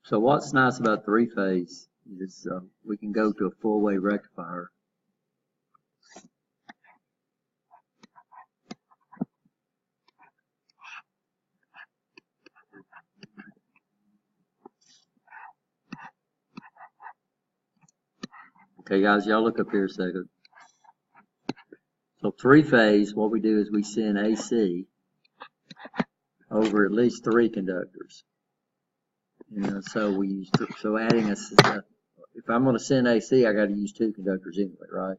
So what's nice about three-phase is we can go to a full-wave rectifier. Okay, guys, y'all look up here a second. So three-phase, what we do is we send AC over at least 3 conductors. So we use adding if I'm going to send AC, I got to use 2 conductors anyway, right?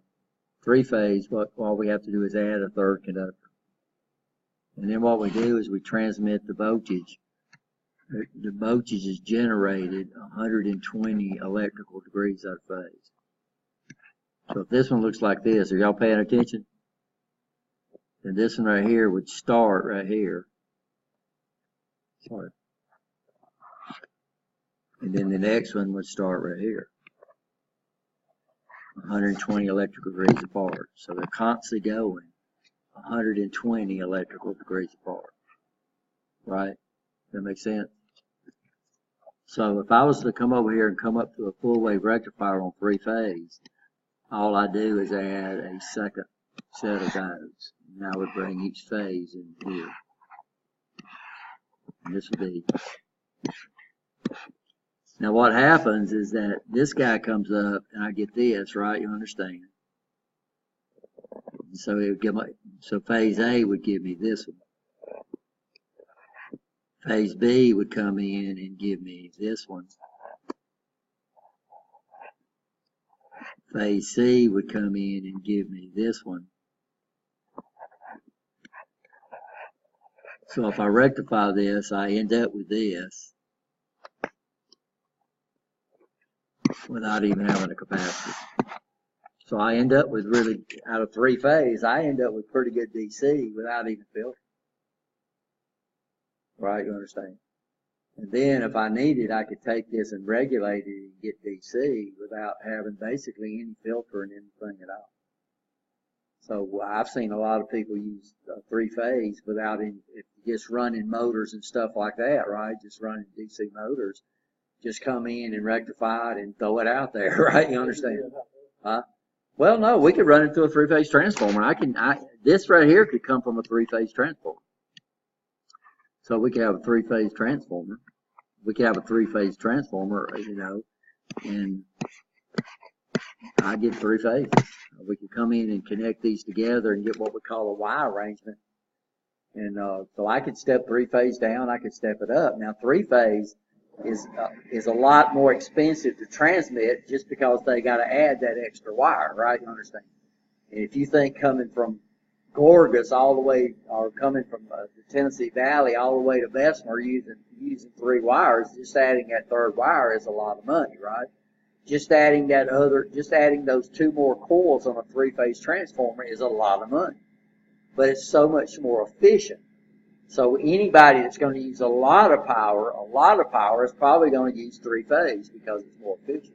Three-phase, all we have to do is add a 3rd conductor. And then what we do is we transmit the voltage. The voltage is generated 120 electrical degrees out of phase. So if this one looks like this, are y'all paying attention? Then this one right here would start right here. Sorry. And then the next one would start right here. 120 electrical degrees apart. So they're constantly going 120 electrical degrees apart. Right? Does that make sense? So if I was to come over here and come up to a full wave rectifier on 3-phase, all I do is add a second set of diodes. And I would bring each phase in here. And this would be. Now what happens is that this guy comes up and I get this, right? You understand? So it would give so phase A would give me this one. Phase B would come in and give me this one. Phase C would come in and give me this one. So if I rectify this, I end up with this without even having a capacitor. So I end up with really, out of 3-phase, I end up with pretty good DC without even filtering. Right, you understand? And then if I needed, I could take this and regulate it and get DC without having basically any filter and anything at all. So I've seen a lot of people use 3-phase without any, just running motors and stuff like that, right? Just running DC motors. Just come in and rectify it and throw it out there, right? You understand? Huh? Well, no, we could run it through a 3-phase transformer. This right here could come from a 3-phase transformer. So we could have a 3-phase transformer. We could have a 3-phase transformer, and I get 3 phases. We could come in and connect these together and get what we call a Y arrangement. And so I could step 3-phase down, I could step it up. Now 3-phase is a lot more expensive to transmit just because they got to add that extra wire, right? You understand? And if you think coming from Gorgas all the way, or coming from the Tennessee Valley all the way to Bessemer using 3 wires, just adding that 3rd wire is a lot of money, right? Just adding those 2 more coils on a 3-phase transformer is a lot of money. But it's so much more efficient. So anybody that's going to use a lot of power is probably going to use 3-phase because it's more efficient.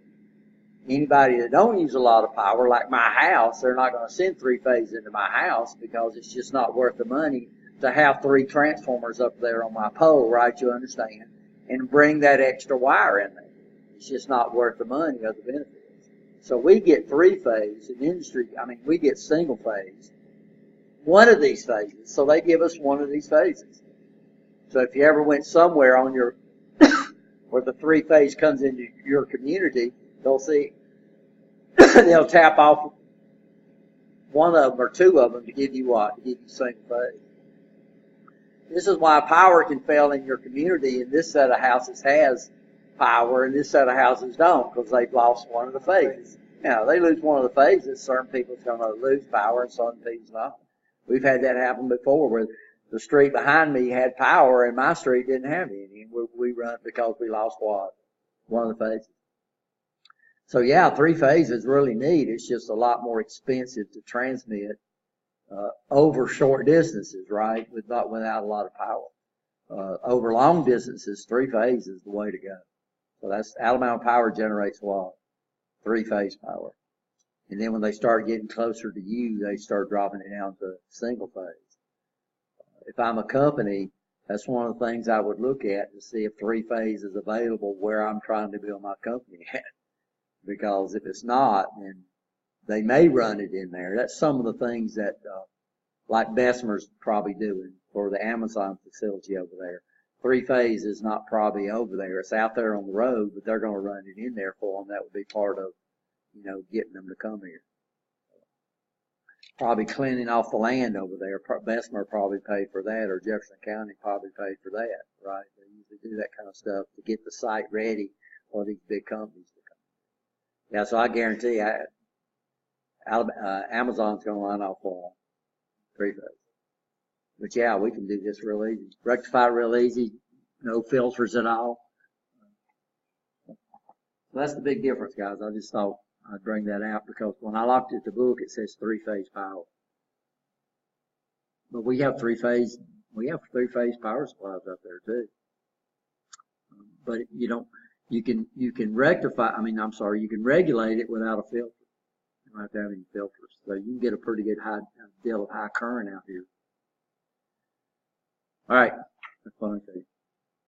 Anybody that don't use a lot of power, like my house, they're not going to send 3-phase into my house because it's just not worth the money to have 3 transformers up there on my pole, right? You understand? And bring that extra wire in there. It's just not worth the money or the benefits. So we get 3-phase in industry. We get single-phase. One of these phases. So they give us one of these phases. So if you ever went somewhere on your where the 3-phase comes into your community, they'll see they'll tap off one of them or 2 of them to give you what? To give you single phase. This is why power can fail in your community, and this set of houses has power and this set of houses don't because they've lost one of the phases. They lose one of the phases, certain people's going to lose power and certain people's not. We've had that happen before where the street behind me had power and my street didn't have any. And we run because we lost what? One of the phases. So yeah, 3-phase is really neat. It's just a lot more expensive to transmit over short distances, right? Without a lot of power. Over long distances, 3-phase is the way to go. So that's Alabama Power generates what? 3-phase power. And then when they start getting closer to you, they start dropping it down to single phase. If I'm a company That's one of the things I would look at to see if three-phase is available where I'm trying to build my company at. Because if it's not, then they may run it in there. That's some of the things that, like Bessemer's probably doing for the Amazon facility over there. Three-phase is not probably over there. It's out there on the road, but they're going to run it in there for them. That would be part of, getting them to come here. Probably cleaning off the land over there. Bessemer probably paid for that, or Jefferson County probably paid for that, right? They usually do that kind of stuff to get the site ready for these big companies to come. Yeah, so I guarantee Amazon's going to run off three-phase. But yeah, we can do this real easy. Rectify real easy, no filters at all. So that's the big difference, guys. I just thought I'd bring that out because when I looked at the book, it says three-phase power. But we have three-phase power supplies out there too. But you can rectify, you can regulate it without a filter. You don't have to have any filters. So you can get a pretty good deal of high current out here. All right, that's what I think.